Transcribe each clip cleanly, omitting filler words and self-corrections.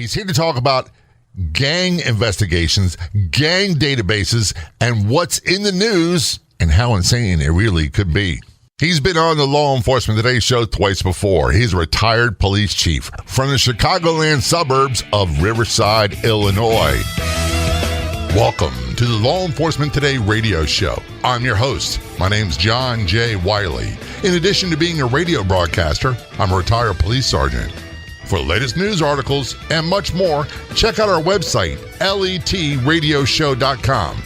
He's here to talk about gang investigations, gang databases, and what's in the news and how insane it really could be. He's been on the Law Enforcement Today show twice before. He's a retired police chief from the Chicagoland suburbs of Riverside, Illinois. Welcome to the Law Enforcement Today radio show. I'm your host. My name's John J. Wiley. In addition to being a radio broadcaster, I'm a retired police sergeant. For the latest news articles and much more, check out our website, letradioshow.com.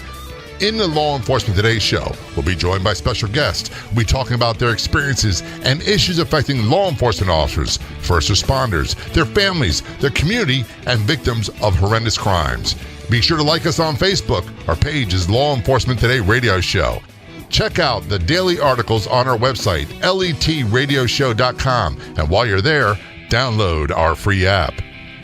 In the Law Enforcement Today show, we'll be joined by special guests. We'll be talking about their experiences and issues affecting law enforcement officers, first responders, their families, their community, and victims of horrendous crimes. Be sure to like us on Facebook. Our page is Law Enforcement Today Radio Show. Check out the daily articles on our website, letradioshow.com. And while you're there, download our free app.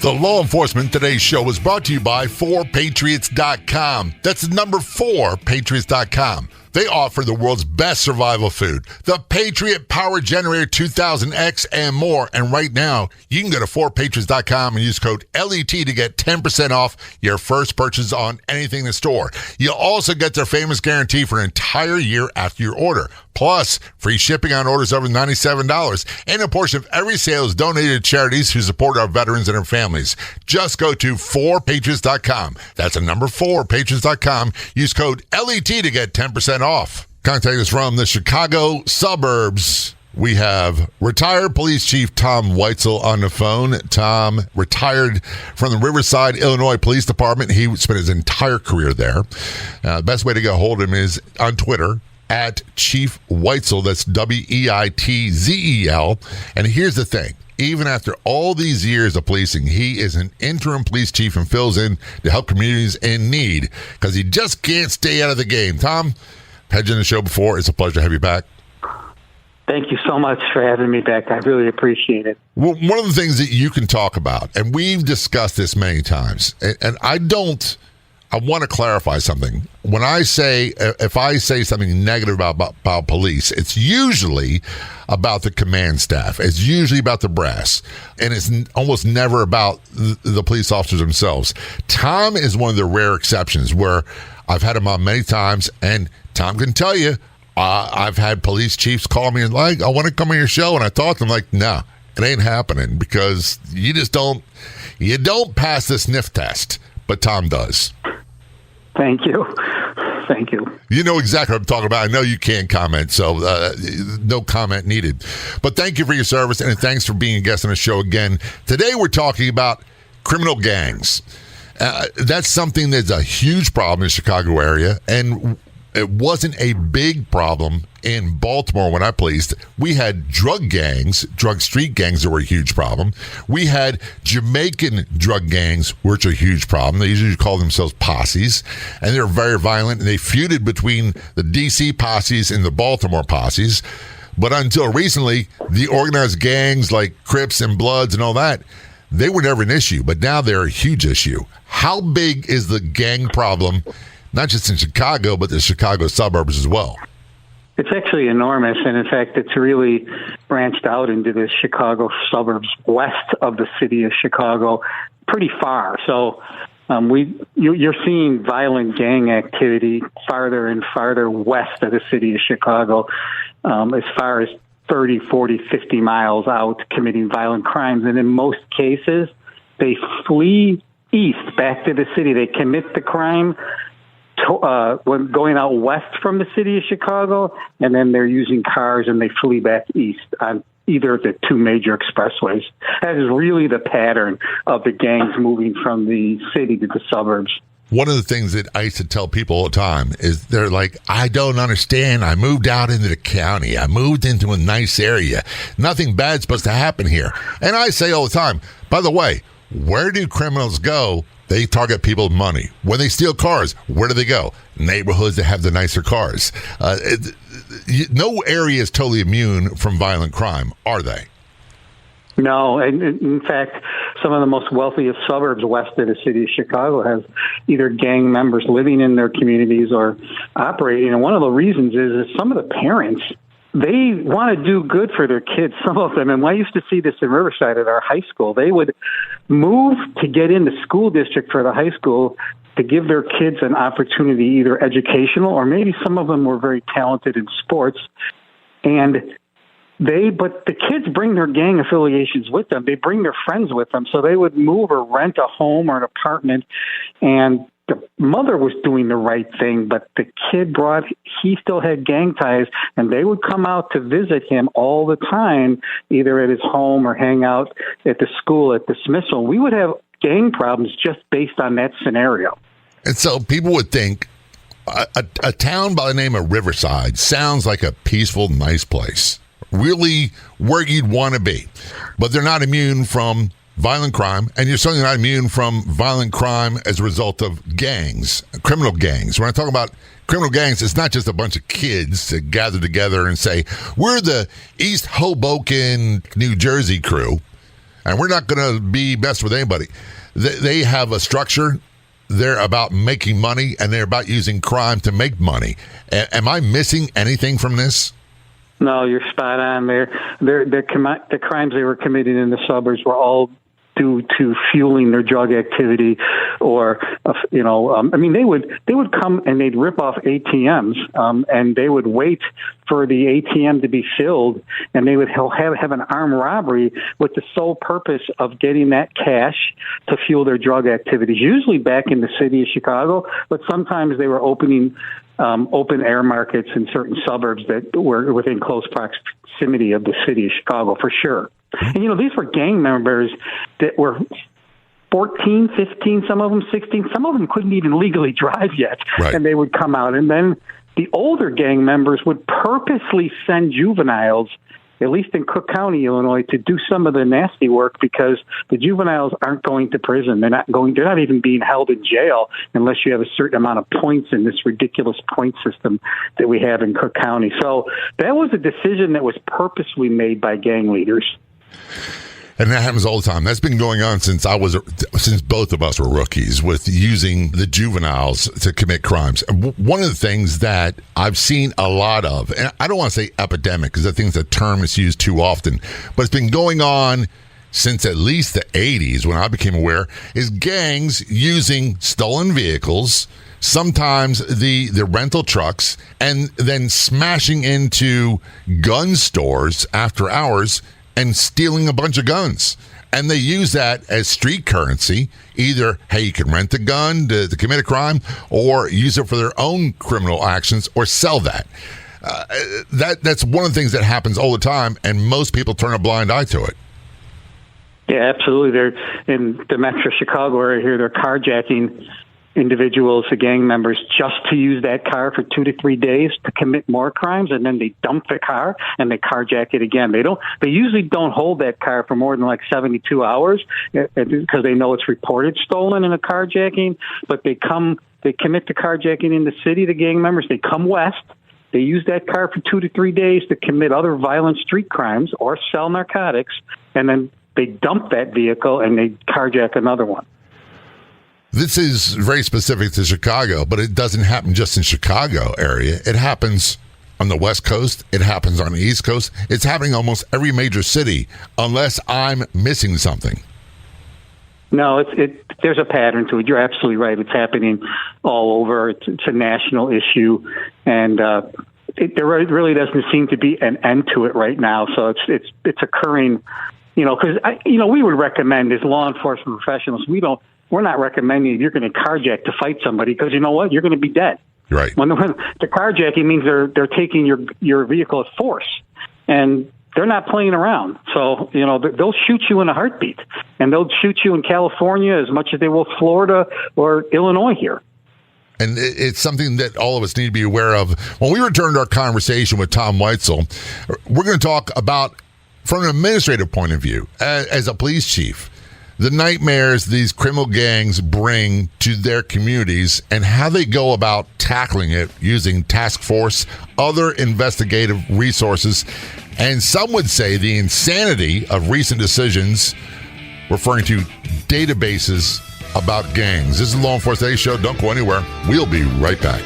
The Law Enforcement Today show was brought to you by 4patriots.com. That's the number 4patriots.com. They offer the world's best survival food, the Patriot Power Generator 2000X and more. And right now, you can go to 4patriots.com and use code LET to get 10% off your first purchase on anything in the store. You'll also get their famous guarantee for an entire year after your order. Plus, free shipping on orders over $97. And a portion of every sale is donated to charities who support our veterans and their families. Just go to 4patriots.com. That's the number 4patriots.com. Use code LET to get 10% off. Contact us from the Chicago suburbs. We have retired Police Chief Tom Weitzel on the phone. Tom retired from the Riverside, Illinois Police Department. He spent his entire career there. The best way to get a hold of him is on Twitter, at Chief Weitzel. That's Weitzel. And here's the thing. Even after all these years of policing, he is an interim police chief and fills in to help communities in need because he just can't stay out of the game. Tom, had you on the show before. It's a pleasure to have you back. Thank you so much for having me back. I really appreciate it. Well, one of the things that you can talk about, and we've discussed this many times, and I want to clarify something. When I say, if I say something negative about police, it's usually about the command staff. It's usually about the brass. And it's almost never about the police officers themselves. Tom is one of the rare exceptions where I've had him on many times, and Tom can tell you, I've had police chiefs call me and like, I want to come on your show. And I thought to them like, no, it ain't happening because you don't pass the sniff test. But Tom does. Thank you. Thank you. You know exactly what I'm talking about. I know you can't comment, so no comment needed. But thank you for your service, and thanks for being a guest on the show again. Today we're talking about criminal gangs. That's something that's a huge problem in the Chicago area, and it wasn't a big problem in Baltimore when I policed. We had drug street gangs that were a huge problem. We had Jamaican drug gangs, which are a huge problem. They usually call themselves posses, and they're very violent, and they feuded between the D.C. posses and the Baltimore posses. But until recently, the organized gangs like Crips and Bloods and all that, they were never an issue, but now they're a huge issue. How big is the gang problem, not just in Chicago, but the Chicago suburbs as well? It's actually enormous, and in fact, it's really branched out into the Chicago suburbs west of the city of Chicago pretty far. So you're seeing violent gang activity farther and farther west of the city of Chicago, as far as 30, 40, 50 miles out, committing violent crimes. And in most cases, they flee east back to the city. They commit the crime when going out west from the city of Chicago, and then they're using cars and they flee back east on either of the two major expressways. That is really the pattern of the gangs moving from the city to the suburbs. One of the things that I used to tell people all the time is they're like, I don't understand. I moved out into the county. I moved into a nice area. Nothing bad's supposed to happen here. And I say all the time, by the way, where do criminals go? They target people with money. When they steal cars, where do they go? Neighborhoods that have the nicer cars. No area is totally immune from violent crime, are they? No, and in fact, some of the most wealthiest suburbs west of the city of Chicago have either gang members living in their communities or operating. And one of the reasons is some of the parents, they want to do good for their kids, some of them. And I used to see this in Riverside at our high school. They would move to get in the school district for the high school to give their kids an opportunity, either educational or maybe some of them were very talented in sports. And but the kids bring their gang affiliations with them. They bring their friends with them. So they would move or rent a home or an apartment, and the mother was doing the right thing, but the kid he still had gang ties, and they would come out to visit him all the time, either at his home or hang out at the school at dismissal. We would have gang problems just based on that scenario. And so people would think a town by the name of Riverside sounds like a peaceful, nice place. Really where you'd want to be. But they're not immune from violent crime, and you're certainly not immune from violent crime as a result of gangs, criminal gangs. When I talk about criminal gangs, it's not just a bunch of kids that gather together and say, we're the East Hoboken, New Jersey crew, and we're not going to be messed with anybody. They have a structure. They're about making money, and they're about using crime to make money. Am I missing anything from this? No, you're spot on there. The crimes they were committing in the suburbs were all due to fueling their drug activity, or they would come and they'd rip off ATMs, and they would wait for the ATM to be filled, and they would have an armed robbery with the sole purpose of getting that cash to fuel their drug activities. Usually back in the city of Chicago, but sometimes they were opening open air markets in certain suburbs that were within close proximity of the city of Chicago, for sure. And, these were gang members that were 14, 15, some of them 16. Some of them couldn't even legally drive yet. Right. And they would come out. And then the older gang members would purposely send juveniles, at least in Cook County, Illinois, to do some of the nasty work, because the juveniles aren't going to prison. They're not even being held in jail unless you have a certain amount of points in this ridiculous point system that we have in Cook County. So that was a decision that was purposely made by gang leaders. And that happens all the time. That's been going on since both of us were rookies, with using the juveniles to commit crimes. And one of the things that I've seen a lot of, and I don't want to say epidemic because I think it's a term that's used too often, but it's been going on since at least the 80s when I became aware, is gangs using stolen vehicles, sometimes the rental trucks, and then smashing into gun stores after hours and stealing a bunch of guns. And they use that as street currency. Either, hey, you can rent a gun to commit a crime, or use it for their own criminal actions, or sell that. That's one of the things that happens all the time, and most people turn a blind eye to it. Yeah, absolutely. They're in the Metro Chicago area here. They're carjacking individuals, the gang members, just to use that car for 2 to 3 days to commit more crimes, and then they dump the car and they carjack it again. They usually don't hold that car for more than like 72 hours because they know it's reported stolen in a carjacking, but they commit the carjacking in the city, the gang members, they come west. They use that car for 2 to 3 days to commit other violent street crimes or sell narcotics, and then they dump that vehicle and they carjack another one. This is very specific to Chicago, but it doesn't happen just in Chicago area. It happens on the West Coast. It happens on the East Coast. It's happening almost every major city, unless I'm missing something. No, there's a pattern to it. You're absolutely right. It's happening all over. It's a national issue, and there really doesn't seem to be an end to it right now. So it's occurring, because we would recommend as law enforcement professionals, we're not recommending if you're going to carjack to fight somebody, because you know what? You're going to be dead. Right. When the carjacking means they're taking your vehicle at force, and they're not playing around. So, they'll shoot you in a heartbeat, and they'll shoot you in California as much as they will Florida or Illinois here. And it's something that all of us need to be aware of. When we return to our conversation with Tom Weitzel, we're going to talk about, from an administrative point of view, as a police chief, the nightmares these criminal gangs bring to their communities and how they go about tackling it using task force, other investigative resources, and some would say the insanity of recent decisions referring to databases about gangs. This is Law Enforcement Today Show. Don't go anywhere. We'll be right back.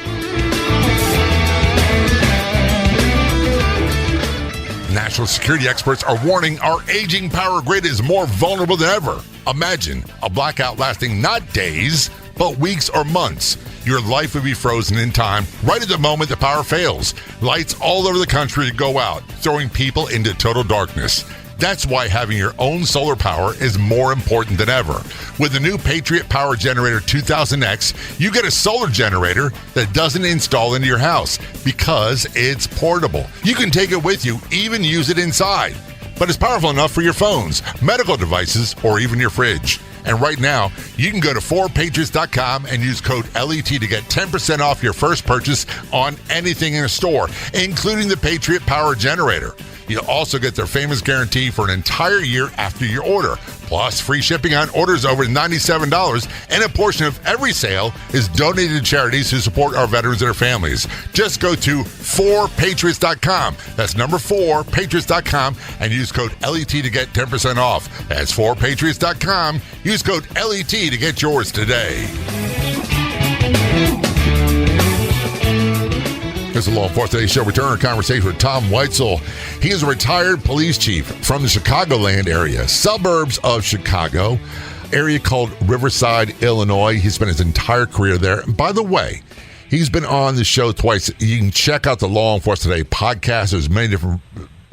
National security experts are warning our aging power grid is more vulnerable than ever. Imagine a blackout lasting not days, but weeks or months. Your life would be frozen in time right at the moment the power fails. Lights all over the country go out, throwing people into total darkness. That's why having your own solar power is more important than ever. With the new Patriot Power Generator 2000X, you get a solar generator that doesn't install into your house because it's portable. You can take it with you, even use it inside. But it's powerful enough for your phones, medical devices, or even your fridge. And right now, you can go to 4patriots.com and use code LET to get 10% off your first purchase on anything in a store, including the Patriot Power Generator. You'll also get their famous guarantee for an entire year after your order, plus free shipping on orders over $97, and a portion of every sale is donated to charities who support our veterans and their families. Just go to 4patriots.com. That's number 4patriots.com and use code LET to get 10% off. That's 4patriots.com. Use code LET to get yours today. This is the Law Enforcement Today Show. Return our conversation with Tom Weitzel. He is a retired police chief from the Chicagoland area, suburbs of Chicago, area called Riverside, Illinois. He spent his entire career there. And by the way, he's been on the show twice. You can check out the Law Enforcement Today podcast. There's many different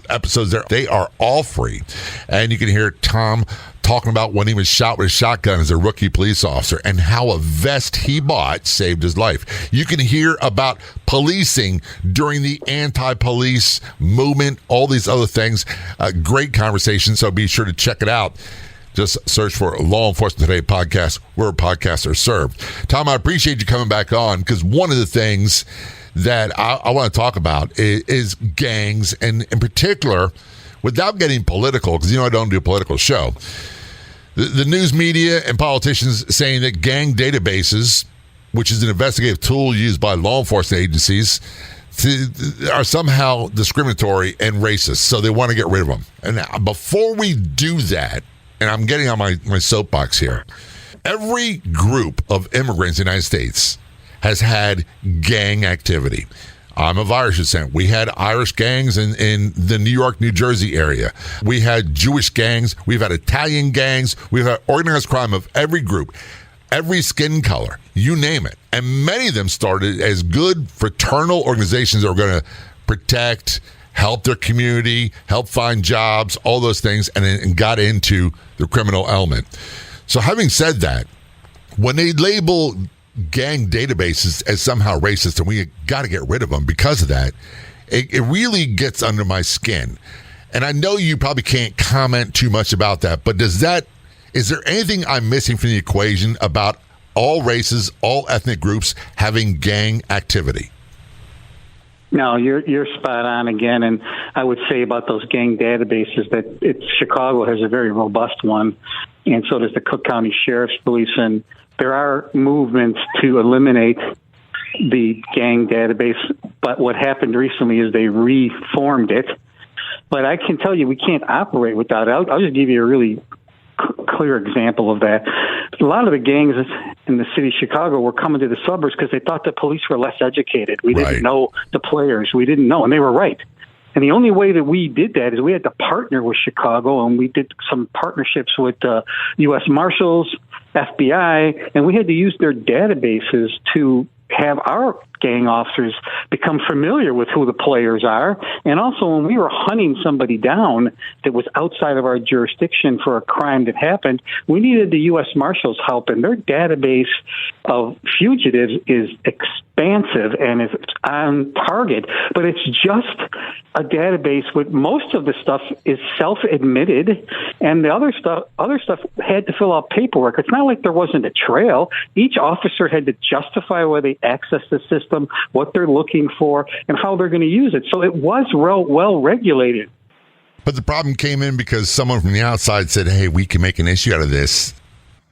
episodes there. They are all free. And you can hear Tom talking about when he was shot with a shotgun as a rookie police officer and how a vest he bought saved his life. You can hear about policing during the anti-police movement, all these other things. Great conversation, so be sure to check it out. Just search for Law Enforcement Today podcast, where podcasts are served. Tom, I appreciate you coming back on, because one of the things that I want to talk about is gangs, and in particular, without getting political, because I don't do a political show, the news media and politicians saying that gang databases, which is an investigative tool used by law enforcement agencies, are somehow discriminatory and racist, so they want to get rid of them. And before we do that, and I'm getting on my soapbox here, every group of immigrants in the United States has had gang activity. I'm of Irish descent. We had Irish gangs in the New York, New Jersey area. We had Jewish gangs. We've had Italian gangs. We've had organized crime of every group, every skin color, you name it. And many of them started as good fraternal organizations that were going to protect, help their community, help find jobs, all those things, and got into the criminal element. So having said that, when they label gang databases as somehow racist and we got to get rid of them because of that, it really gets under my skin. And I know you probably can't comment too much about that, but is there anything I'm missing from the equation about all races, all ethnic groups having gang activity? No, you're spot on again, and I would say about those gang databases that Chicago has a very robust one, and so does the Cook County Sheriff's Police, and there are movements to eliminate the gang database, but what happened recently is they reformed it. But I can tell you we can't operate without it. I'll just give you a really clear example of that. A lot of the gangs in the city of Chicago were coming to the suburbs because they thought the police were less educated. We didn't know the players. We didn't know, and they were right. And the only way that we did that is we had to partner with Chicago, and we did some partnerships with U.S. Marshals, FBI, and we had to use their databases to have our gang officers become familiar with who the players are. And also, when we were hunting somebody down that was outside of our jurisdiction for a crime that happened, we needed the U.S. Marshals' help, and their database of fugitives is expansive and it's on target, but it's just a database with most of the stuff is self-admitted, and the other stuff had to fill out paperwork. It's not like there wasn't a trail. Each officer had to justify where they access the system, what they're looking for, and how they're going to use it. So it was well regulated. But the problem came in because someone from the outside said, hey, we can make an issue out of this.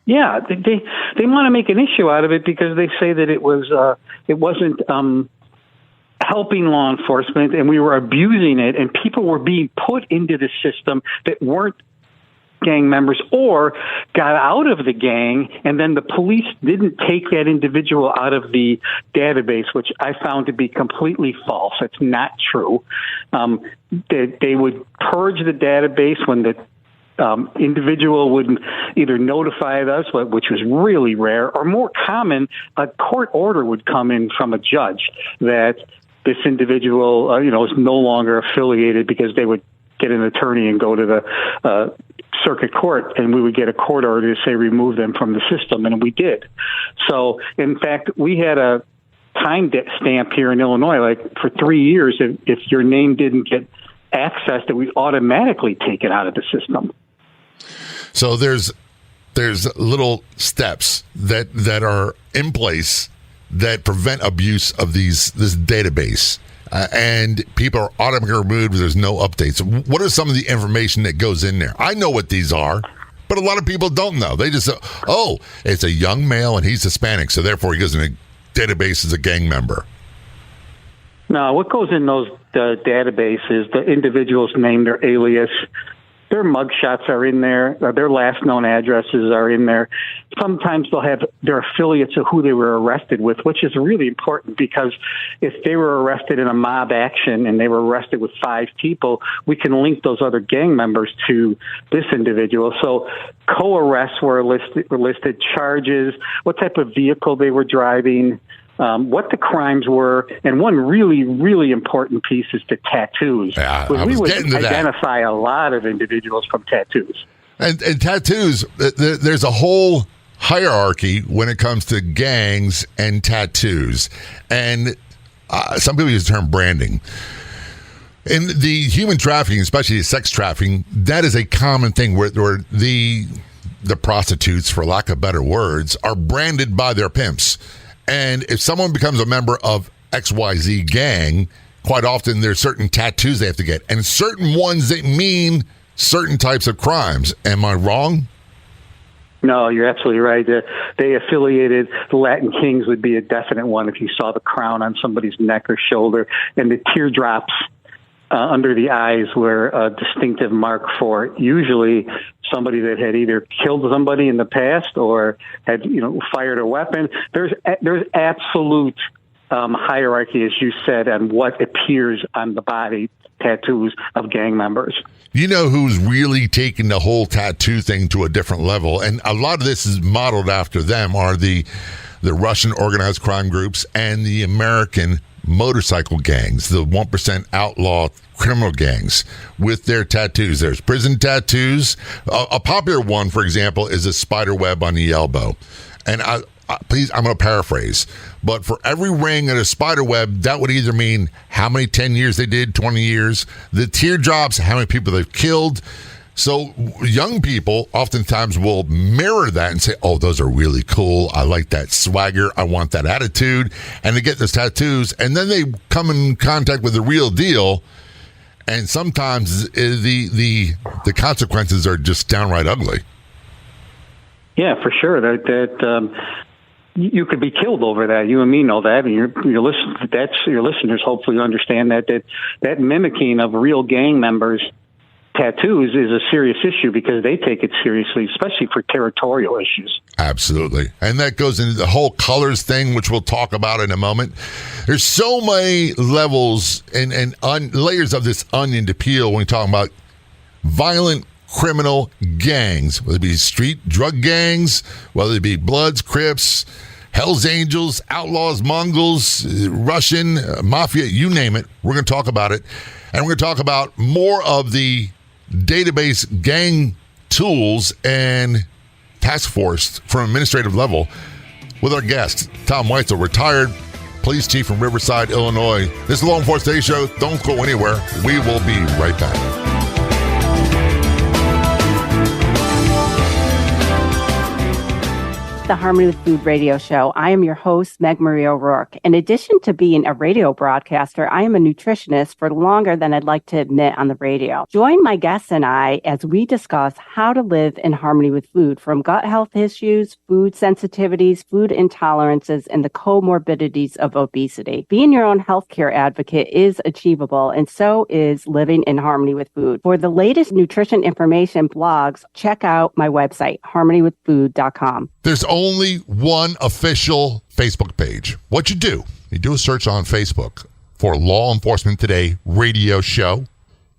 Yeah, they want to make an issue out of it because they say that it wasn't helping law enforcement, and we were abusing it, and people were being put into the system that weren't gang members or got out of the gang, and then the police didn't take that individual out of the database, which I found to be completely false. It's not true. They would purge the database when the individual would either notify us, which was really rare, or more common, a court order would come in from a judge that this individual, is no longer affiliated, because they would get an attorney and go to the circuit court, and we would get a court order to say remove them from the system, and we did. So, in fact, we had a time stamp here in Illinois, like for 3 years, if your name didn't get accessed, it would automatically take it out of the system. So there's little steps that are in place that prevent abuse of this database. And people are automatically removed. There's no updates. What are some of the information that goes in there? I know what these are, but a lot of people don't know. They just say, oh, it's a young male and he's Hispanic, so therefore he goes in a database as a gang member. No, what goes in those databases, the individual's name, their alias, their mugshots are in there, their last known addresses are in there. Sometimes they'll have their affiliates of who they were arrested with, which is really important, because if they were arrested in a mob action and they were arrested with 5 people, we can link those other gang members to this individual. So co-arrests were listed, charges, what type of vehicle they were driving, what the crimes were, and one really, really important piece is the tattoos. Yeah, we would identify a lot of individuals from tattoos. And tattoos, there's a whole hierarchy when it comes to gangs and tattoos. And some people use the term branding. In the human trafficking, especially sex trafficking, that is a common thing where the prostitutes, for lack of better words, are branded by their pimps. And if someone becomes a member of XYZ gang, quite often there's certain tattoos they have to get, and certain ones that mean certain types of crimes. Am I wrong? No, you're absolutely right. They affiliated, the Latin Kings would be a definite one if you saw the crown on somebody's neck or shoulder, and the teardrops under the eyes were a distinctive mark for usually somebody that had either killed somebody in the past or had, fired a weapon. There's absolute hierarchy, as you said, on what appears on the body tattoos of gang members. You know who's really taken the whole tattoo thing to a different level, and a lot of this is modeled after them, are the Russian organized crime groups and the American motorcycle gangs, the 1% outlaw criminal gangs with their tattoos. There's prison tattoos. A popular one, for example, is a spider web on the elbow. And please, I'm going to paraphrase, but for every ring and a spider web, that would either mean how many 10 years they did, 20 years, the teardrops, how many people they've killed. So young people oftentimes will mirror that and say, oh, those are really cool. I like that swagger. I want that attitude. And they get those tattoos, and then they come in contact with the real deal. And sometimes the consequences are just downright ugly. Yeah, for sure. You could be killed over that. You and me know that, and your listeners hopefully understand that mimicking of real gang members' tattoos is a serious issue because they take it seriously, especially for territorial issues. Absolutely. And that goes into the whole colors thing, which we'll talk about in a moment. There's so many levels and layers of this onion to peel when we talk about violent criminal gangs, whether it be street drug gangs, whether it be Bloods, Crips, Hells Angels, Outlaws, Mongols, Russian, Mafia, you name it. We're going to talk about it. And we're going to talk about more of the database gang tools and task force from administrative level with our guest, Tom Weitzel, retired police chief from Riverside, Illinois. This is the Law Enforcement Today Show. Don't go anywhere. We will be right back. the Harmony with Food radio show. I am your host, Meg Marie O'Rourke. In addition to being a radio broadcaster, I am a nutritionist for longer than I'd like to admit on the radio. Join my guests and I as we discuss how to live in harmony with food, from gut health issues, food sensitivities, food intolerances, and the comorbidities of obesity. Being your own healthcare advocate is achievable, and so is living in harmony with food. For the latest nutrition information blogs, check out my website, harmonywithfood.com. There's only one official Facebook page. What you do a search on Facebook for Law Enforcement Today radio show.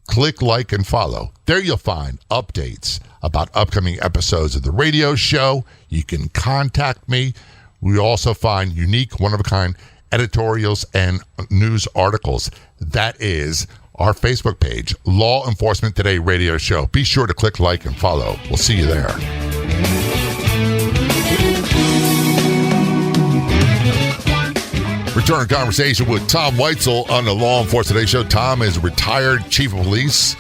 Click like and follow. There you'll find updates about upcoming episodes of the radio show. You can contact me. We also find unique, one-of-a-kind editorials and news articles. That is our Facebook page, Law Enforcement Today radio show. Be sure to click like and follow. We'll see you there. Return conversation with Tom Weitzel on the Law Enforcement Today show. Tom is a retired chief of police.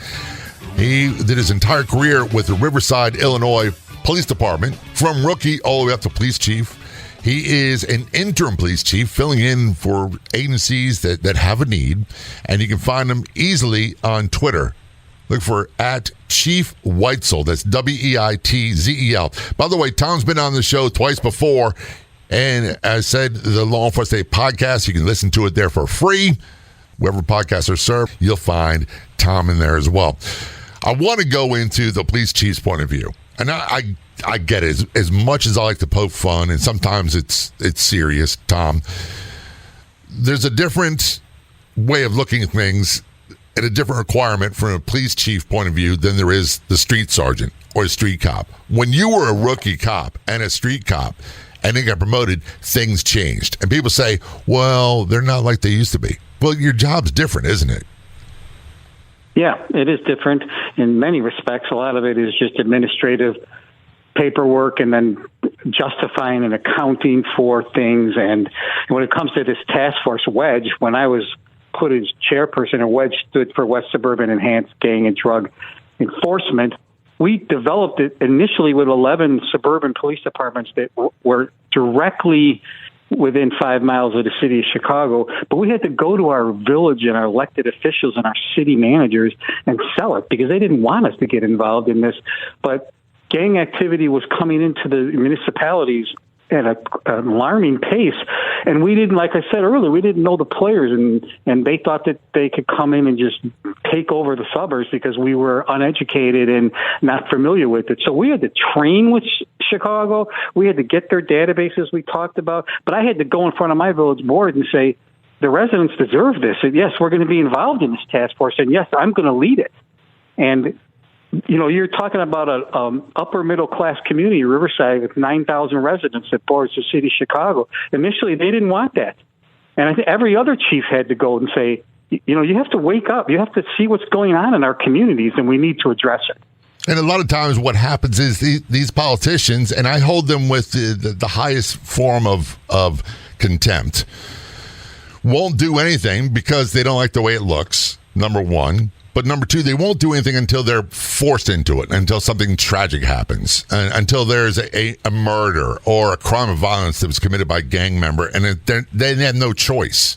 He did his entire career with the Riverside, Illinois Police Department, from rookie all the way up to police chief. He is an interim police chief filling in for agencies that have a need, and you can find him easily on Twitter. Look for @Chief Weitzel. That's Weitzel. By the way, Tom's been on the show twice before. And as I said, the Law Enforcement Today podcast, you can listen to it there for free. Wherever podcasts are served, you'll find Tom in there as well. I want to go into the police chief's point of view. And I get it. As much as I like to poke fun, and sometimes it's serious, Tom, there's a different way of looking at things and a different requirement from a police chief point of view than there is the street sergeant or the street cop. When you were a rookie cop and a street cop, and then got promoted, things changed. And people say, well, they're not like they used to be. Well, your job's different, isn't it? Yeah, it is different in many respects. A lot of it is just administrative paperwork and then justifying and accounting for things. And when it comes to this task force, Wedge, when I was put as chairperson, and Wedge stood for West Suburban Enhanced Gang and Drug Enforcement, we developed it initially with 11 suburban police departments that were directly within 5 miles of the city of Chicago, but we had to go to our village and our elected officials and our city managers and sell it because they didn't want us to get involved in this. But gang activity was coming into the municipalities at an alarming pace, and we didn't, like I said earlier, we didn't know the players, and they thought that they could come in and just take over the suburbs because we were uneducated and not familiar with it. So we had to train with Chicago. We had to get their databases we talked about, but I had to go in front of my village board and say, the residents deserve this, and yes, we're going to be involved in this task force, and yes, I'm going to lead it. And you know, you're talking about a upper middle class community, Riverside, with 9,000 residents that borders the city of Chicago. Initially, they didn't want that, and I think every other chief had to go and say, you know, you have to wake up. You have to see what's going on in our communities, and we need to address it. And a lot of times, what happens is these politicians, and I hold them with the highest form of contempt, won't do anything because they don't like the way it looks. Number one. But number two, they won't do anything until they're forced into it, until something tragic happens, until there's a murder or a crime of violence that was committed by a gang member, and they have no choice.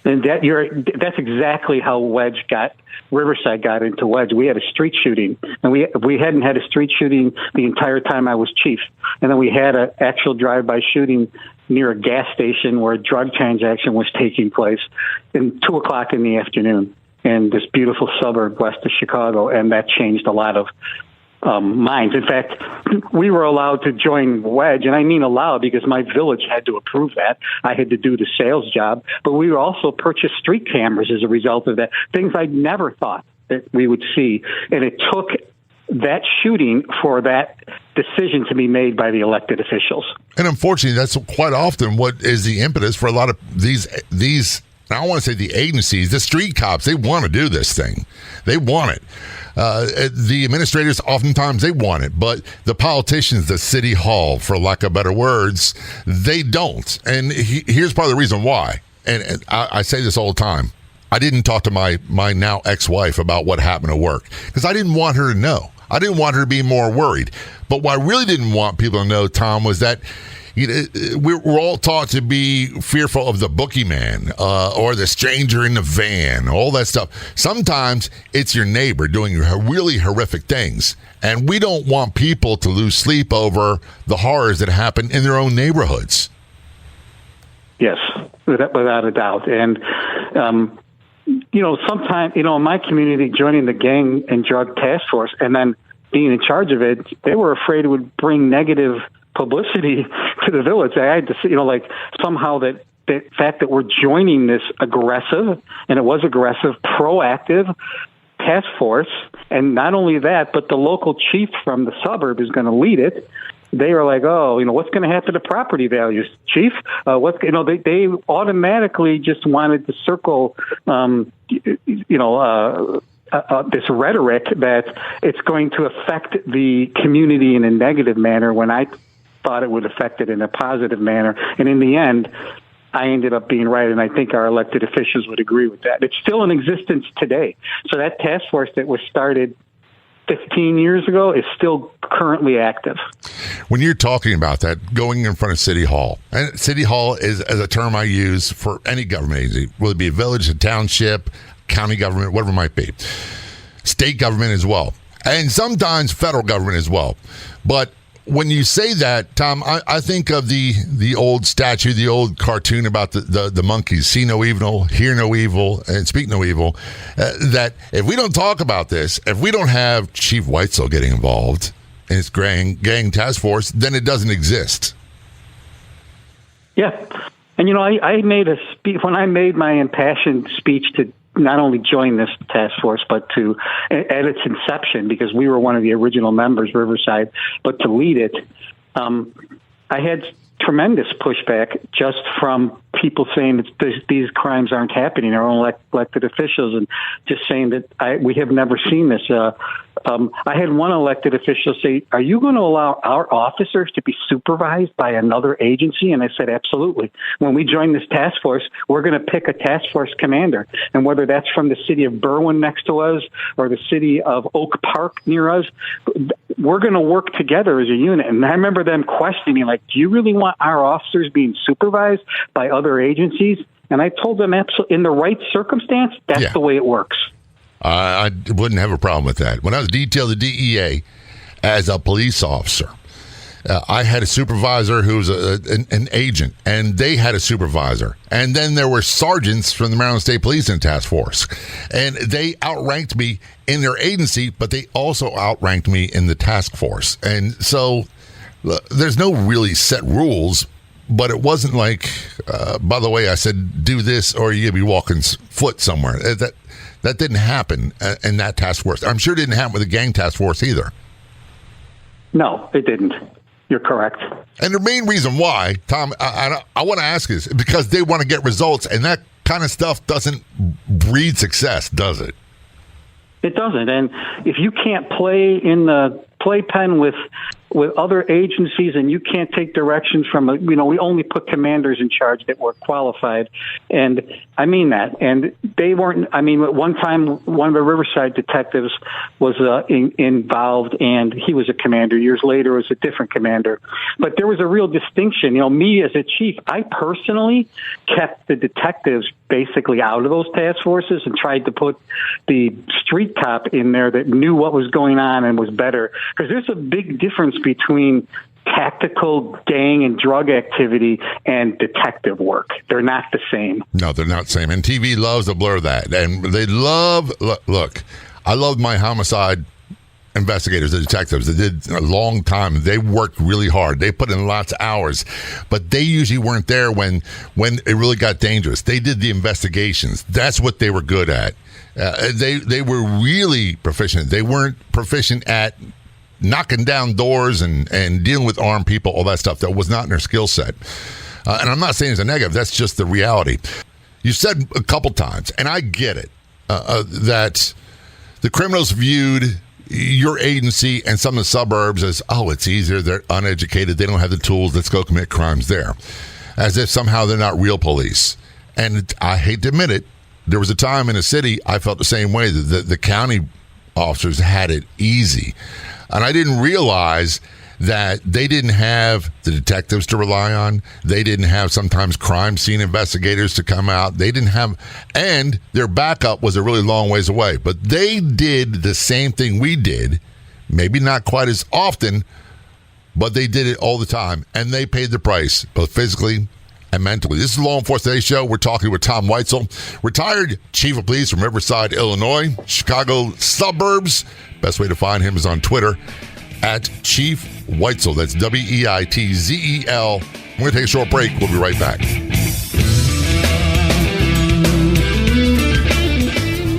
And that's exactly how Riverside got into Wedge. We had a street shooting, and we hadn't had a street shooting the entire time I was chief. And then we had an actual drive-by shooting near a gas station where a drug transaction was taking place at 2:00 in the afternoon in this beautiful suburb west of Chicago, and that changed a lot of minds. In fact, we were allowed to join Wedge, and I mean allowed because my village had to approve that. I had to do the sales job, but we also purchased street cameras as a result of that, things I never thought that we would see. And it took that shooting for that decision to be made by the elected officials. And unfortunately, that's quite often what is the impetus for a lot of these I don't want to say the agencies, the street cops, they want to do this thing. They want it. The administrators, oftentimes, they want it. But the politicians, the city hall, for lack of better words, they don't. And here's part of the reason why. And I say this all the time. I didn't talk to my now ex-wife about what happened at work because I didn't want her to know. I didn't want her to be more worried. But what I really didn't want people to know, Tom, was that we're all taught to be fearful of the boogeyman or the stranger in the van, all that stuff. Sometimes it's your neighbor doing really horrific things, and we don't want people to lose sleep over the horrors that happen in their own neighborhoods. Yes, without a doubt. And, sometimes, in my community, joining the gang and drug task force and then being in charge of it, they were afraid it would bring negative publicity to the village. I had to, somehow that the fact that we're joining this aggressive, and it was aggressive, proactive task force, and not only that, but the local chief from the suburb is going to lead it. They were like, what's going to happen to property values, chief? They automatically just wanted to circle, this rhetoric that it's going to affect the community in a negative manner when I thought it would affect it in a positive manner. And in the end, I ended up being right, and I think our elected officials would agree with that. It's still in existence today. So that task force that was started 15 years ago is still currently active. When you're talking about that, going in front of City Hall, and City Hall is a term I use for any government agency, whether it be a village, a township, county government, whatever it might be, state government as well, and sometimes federal government as well. But when you say that, Tom, I think of the old statue, the old cartoon about the monkeys, see no evil, hear no evil, and speak no evil, that if we don't talk about this, if we don't have Chief Weitzel getting involved in his gang task force, then it doesn't exist. Yeah. And, I made a speech when I made my impassioned speech to not only join this task force, but to, at its inception, because we were one of the original members, Riverside, but to lead it, I had tremendous pushback just from people saying that these crimes aren't happening, our own elected officials, and just saying that we have never seen this. I had one elected official say, "Are you going to allow our officers to be supervised by another agency?" And I said, absolutely. When we join this task force, we're going to pick a task force commander. And whether that's from the city of Berwyn next to us or the city of Oak Park near us, we're going to work together as a unit. And I remember them questioning, like, do you really want our officers being supervised by other agencies? And I told them, absolutely, in the right circumstance, that's the way it works. I wouldn't have a problem with that. When I was detailed to DEA as a police officer, I had a supervisor who was an agent, and they had a supervisor. And then there were sergeants from the Maryland State Police in task force. And they outranked me in their agency, but they also outranked me in the task force. And so there's no really set rules, but it wasn't like, by the way, I said, do this or you'll be walking foot somewhere. That didn't happen in that task force. I'm sure it didn't happen with the gang task force either. No, it didn't. You're correct. And the main reason why, Tom, I want to ask is because they want to get results, and that kind of stuff doesn't breed success, does it? It doesn't. And if you can't play in the playpen with other agencies and you can't take directions from, we only put commanders in charge that were qualified. And I mean that. And they weren't, at one time, one of the Riverside detectives was involved, and he was a commander. Years later, it was a different commander. But there was a real distinction. Me as a chief, I personally kept the detectives basically out of those task forces and tried to put the street cop in there that knew what was going on and was better. Because there's a big difference between tactical gang and drug activity and detective work. They're not the same. No, they're not the same. And TV loves to blur that. And they look, I love my homicide investigators, the detectives. They did a long time. They worked really hard. They put in lots of hours, but they usually weren't there when it really got dangerous. They did the investigations. That's what they were good at. They were really proficient. They weren't proficient at knocking down doors and dealing with armed people, all that stuff. That was not in their skill set. And I'm not saying it's a negative. That's just the reality. You said a couple times, and I get it, that the criminals viewed your agency and some of the suburbs as, it's easier. They're uneducated. They don't have the tools. Let's go commit crimes there. As if somehow they're not real police. And I hate to admit it, there was a time in the city I felt the same way. The county officers had it easy. And I didn't realize that they didn't have the detectives to rely on. They didn't have sometimes crime scene investigators to come out. They didn't have, and their backup was a really long ways away. But they did the same thing we did, maybe not quite as often, but they did it all the time, and they paid the price, both physically and mentally. This is Law Enforcement Today Show. We're talking with Tom Weitzel, retired chief of police from Riverside, Illinois, Chicago suburbs. Best way to find him is on Twitter at Chief Weitzel. That's Weitzel. We're going to take a short break. We'll be right back.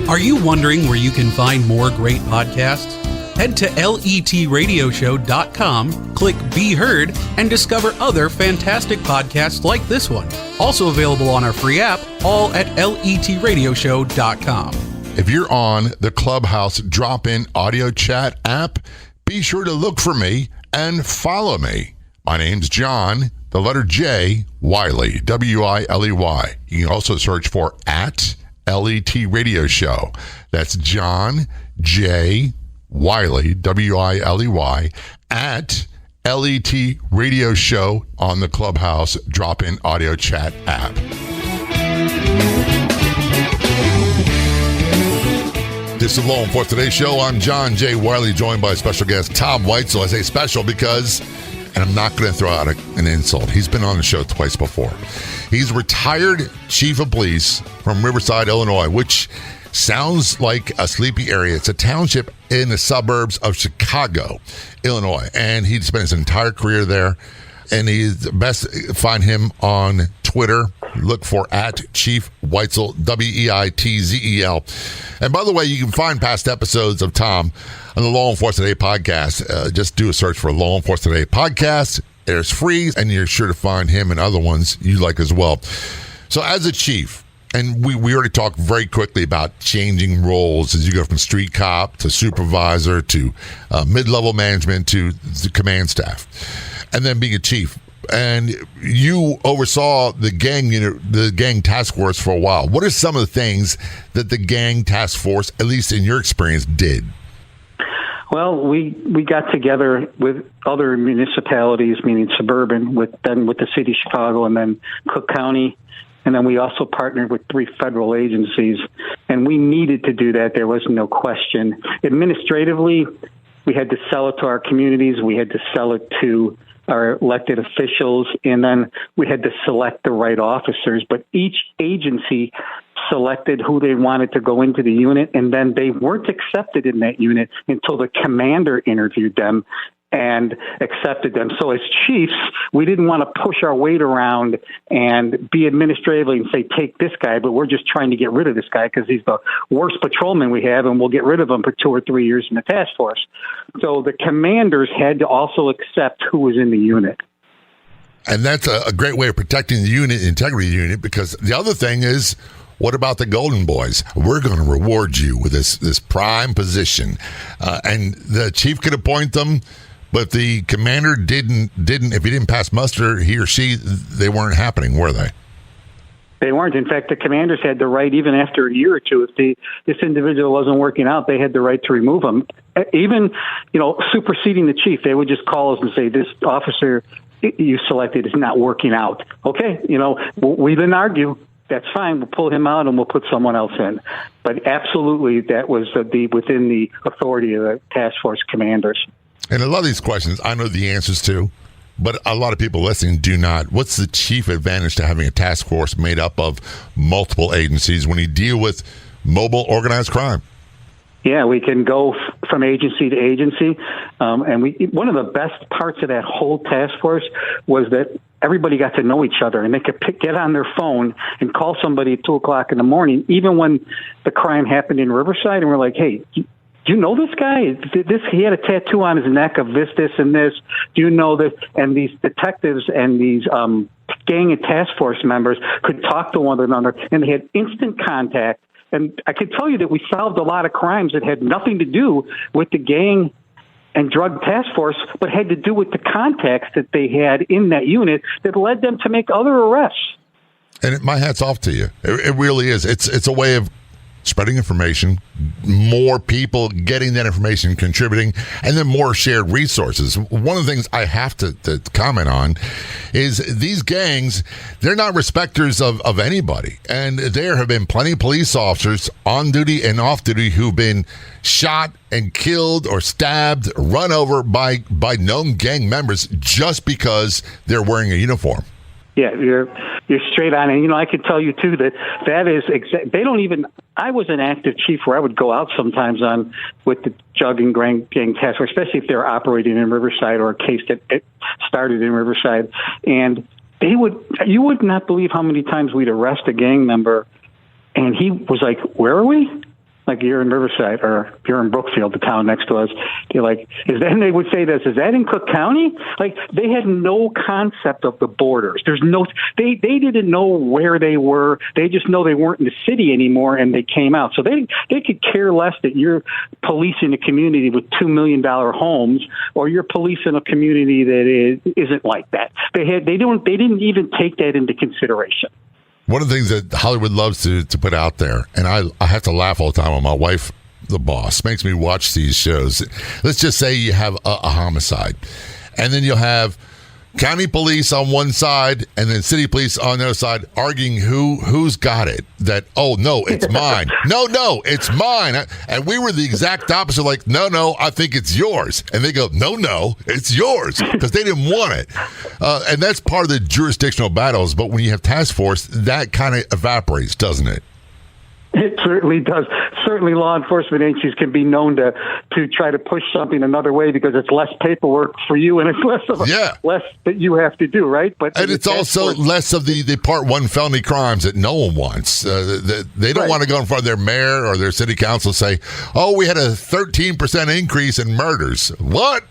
Are you wondering where you can find more great podcasts? Head to letradioshow.com, click Be Heard, and discover other fantastic podcasts like this one. Also available on our free app, all at letradioshow.com. If you're on the Clubhouse drop-in audio chat app, be sure to look for me and follow me. My name's John, the letter J, Wiley, Wiley. You can also search for at LET Radio Show. That's John J. Wiley, Wiley, at LET Radio Show on the Clubhouse drop-in audio chat app. This is Law Enforcement Today Show. I'm John J. Wiley, joined by special guest Tom Weitzel. I say special because, and I'm not going to throw out an insult, he's been on the show twice before. He's retired chief of police from Riverside, Illinois, which sounds like a sleepy area. It's a township in the suburbs of Chicago, Illinois, and he spent his entire career there. And he's best find him on Twitter. Look for at Chief Weitzel, Weitzel. And by the way, you can find past episodes of Tom on the Law Enforcement Today podcast. Just do a search for Law Enforcement Today podcast. It's free, and you're sure to find him and other ones you like as well. So as a chief, and we already talked very quickly about changing roles as you go from street cop to supervisor to mid-level management to the command staff, and then being a chief. And you oversaw the gang unit, the gang task force for a while. What are some of the things that the gang task force, at least in your experience, did? Well, we got together with other municipalities, meaning suburban, with the city of Chicago and then Cook County. And then we also partnered with 3 federal agencies, and we needed to do that. There was no question. Administratively, we had to sell it to our communities. We had to sell it to our elected officials, and then we had to select the right officers. But each agency selected who they wanted to go into the unit, and then they weren't accepted in that unit until the commander interviewed them and accepted them. So as chiefs, we didn't want to push our weight around and be administratively and say, take this guy, but we're just trying to get rid of this guy because he's the worst patrolman we have, and we'll get rid of him for 2 or 3 years in the task force. So the commanders had to also accept who was in the unit. And that's a great way of protecting the unit, integrity of the unit, because the other thing is, what about the Golden Boys? We're going to reward you with this prime position. And the chief could appoint them, but the commander didn't. If he didn't pass muster, he or she, they weren't happening, were they? They weren't. In fact, the commanders had the right, even after a year or two, if this individual wasn't working out, they had the right to remove him. Even, superseding the chief, they would just call us and say, this officer you selected is not working out. Okay, we didn't argue. That's fine. We'll pull him out and we'll put someone else in. But absolutely, that was within the authority of the task force commanders. And a lot of these questions I know the answers to, but a lot of people listening do not. What's the chief advantage to having a task force made up of multiple agencies when you deal with mobile organized crime? Yeah, we can go from agency to agency. And one of the best parts of that whole task force was that everybody got to know each other, and they could get on their phone and call somebody at 2 o'clock in the morning, even when the crime happened in Riverside. And we're like, hey, do you know this guy? He had a tattoo on his neck of this, and this. Do you know this? And these detectives and these gang and task force members could talk to one another, and they had instant contact. And I could tell you that we solved a lot of crimes that had nothing to do with the gang and drug task force, but had to do with the contacts that they had in that unit that led them to make other arrests. And my hat's off to you. It really is. It's a way of spreading information, more people getting that information, contributing, and then more shared resources. One of the things I have to comment on is these gangs, they're not respecters of anybody. And there have been plenty of police officers on duty and off duty who've been shot and killed or stabbed, run over by known gang members just because they're wearing a uniform. Yeah, you're straight on. And, I could tell you, too, that is they don't even – I was an active chief where I would go out sometimes with the drug and gang task force, especially if they were operating in Riverside or a case that started in Riverside. And you would not believe how many times we'd arrest a gang member, and he was like, where are we? Like, you're in Riverside or you're in Brookfield, the town next to us. They're like, and they would say this, is that in Cook County? Like, they had no concept of the borders. They didn't know where they were. They just know they weren't in the city anymore, and they came out. So they could care less that you're policing a community with $2 million homes or you're policing a community that isn't like that. They didn't even take that into consideration. One of the things that Hollywood loves to put out there, and I have to laugh all the time when my wife, the boss, makes me watch these shows. Let's just say you have a homicide, and then you'll have county police on one side and then city police on the other side arguing who's got it. That, oh, no, it's mine. No, it's mine. And we were the exact opposite. Like, no, I think it's yours. And they go, no, it's yours, because they didn't want it. And that's part of the jurisdictional battles. But when you have task force, that kind of evaporates, doesn't it? It certainly does. Certainly law enforcement agencies can be known to try to push something another way because it's less paperwork for you and it's less that you have to do, right? And it's also less of the Part 1 felony crimes that no one wants. They don't want to go in front of their mayor or their city council and say, oh, we had a 13% increase in murders. What?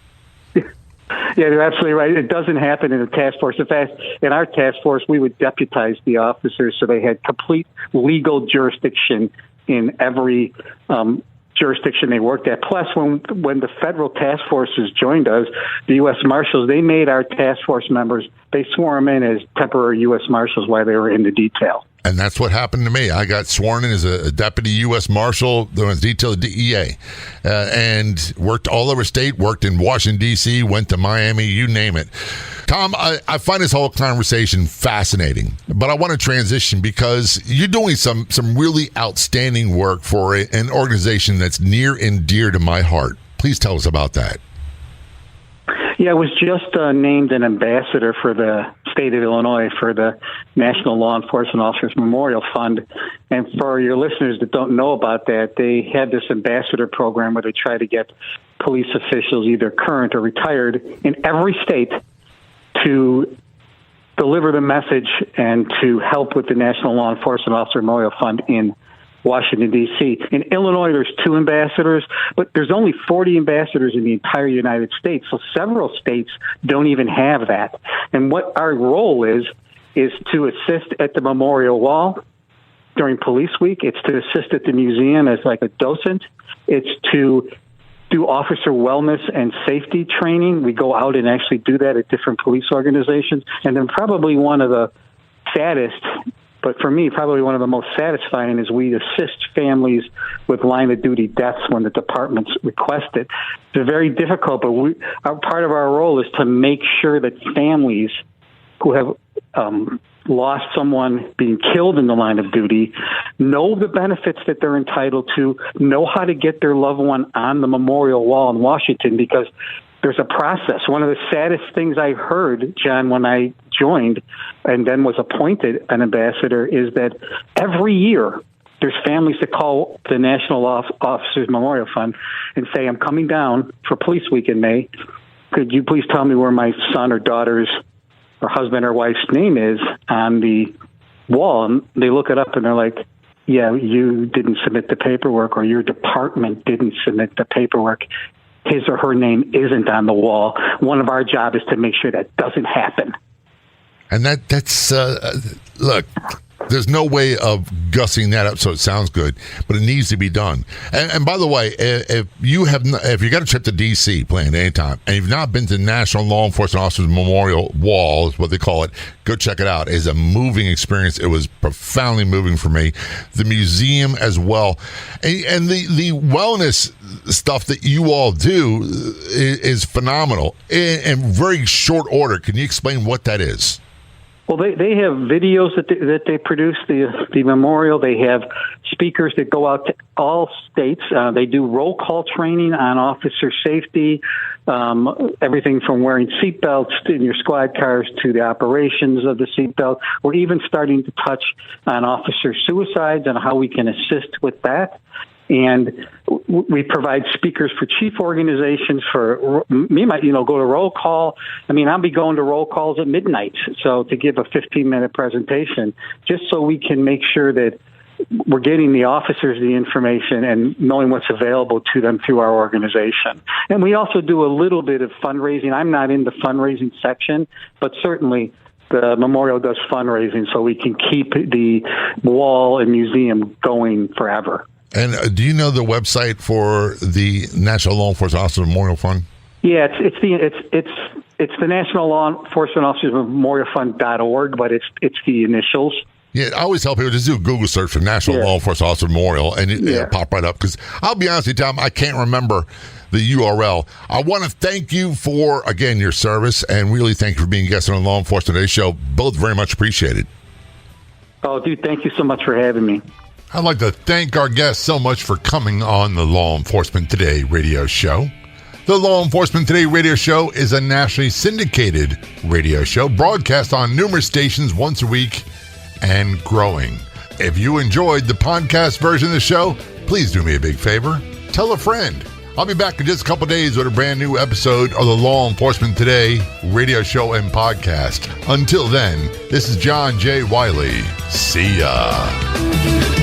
Yeah, you're absolutely right. It doesn't happen in a task force. In fact, in our task force, we would deputize the officers so they had complete legal jurisdiction in every jurisdiction they worked at. Plus, when the federal task forces joined us, the U.S. Marshals, they made our task force members, they swore them in as temporary U.S. Marshals while they were in the detail. And that's what happened to me. I got sworn in as a deputy U.S. Marshal, then was detailed DEA, and worked all over state, worked in Washington, D.C., went to Miami, you name it. Tom, I find this whole conversation fascinating, but I want to transition because you're doing some really outstanding work for an organization that's near and dear to my heart. Please tell us about that. Yeah, I was just named an ambassador for the state of Illinois for the National Law Enforcement Officers Memorial Fund. And for your listeners that don't know about that, they have this ambassador program where they try to get police officials, either current or retired, in every state to deliver the message and to help with the National Law Enforcement Officer Memorial Fund in Washington, D.C. In Illinois, there's 2 ambassadors, but there's only 40 ambassadors in the entire United States. So several states don't even have that. And what our role is to assist at the memorial wall during Police Week. It's to assist at the museum as like a docent. It's to do officer wellness and safety training. We go out and actually do that at different police organizations. And then probably one of the saddest, but for me, probably one of the most satisfying, is we assist families with line-of-duty deaths when the departments request it. They're very difficult, but part of our role is to make sure that families who have lost someone being killed in the line of duty know the benefits that they're entitled to, know how to get their loved one on the memorial wall in Washington, because there's a process. One of the saddest things I heard, John, when I joined and then was appointed an ambassador, is that every year there's families that call the National Officers Memorial Fund and say, I'm coming down for Police Week in May. Could you please tell me where my son or daughter's or husband or wife's name is on the wall? And they look it up and they're like, yeah, you didn't submit the paperwork, or your department didn't submit the paperwork. His or her name isn't on the wall. One of our jobs is to make sure that doesn't happen. And that's look, There's no way of gussing that up so it sounds good, but it needs to be done. And by the way, if you got a trip to D.C. planned anytime, and you've not been to National Law Enforcement Officers Memorial Wall, is what they call it, go check it out. It's a moving experience. It was profoundly moving for me. The museum as well. And the wellness stuff that you all do is phenomenal. In very short order, can you explain what that is? Well, they have videos that they produce, the memorial. They have speakers that go out to all states. They do roll call training on officer safety, everything from wearing seatbelts in your squad cars to the operations of the seatbelt. We're even starting to touch on officer suicides and how we can assist with that. And we provide speakers for chief organizations. For me, go to roll call. I mean, I'll be going to roll calls at midnight. So to give a 15-minute presentation, just so we can make sure that we're getting the officers the information and knowing what's available to them through our organization. And we also do a little bit of fundraising. I'm not in the fundraising section, but certainly the memorial does fundraising so we can keep the wall and museum going forever. And do you know the website for the National Law Enforcement Officers Memorial Fund? Yeah, it's the National Law Enforcement Officers Memorial Fund.org, but it's the initials. Yeah, I always tell people just do a Google search for National Law Enforcement Officer Memorial, and it'll pop right up. Because I'll be honest with you, Tom, I can't remember the URL. I want to thank you for, again, your service, and really thank you for being a guest on the Law Enforcement Today show. Both very much appreciated. Oh, dude, thank you so much for having me. I'd like to thank our guests so much for coming on the Law Enforcement Today radio show. The Law Enforcement Today radio show is a nationally syndicated radio show broadcast on numerous stations once a week and growing. If you enjoyed the podcast version of the show, please do me a big favor. Tell a friend. I'll be back in just a couple days with a brand new episode of the Law Enforcement Today radio show and podcast. Until then, this is John J. Wiley. See ya.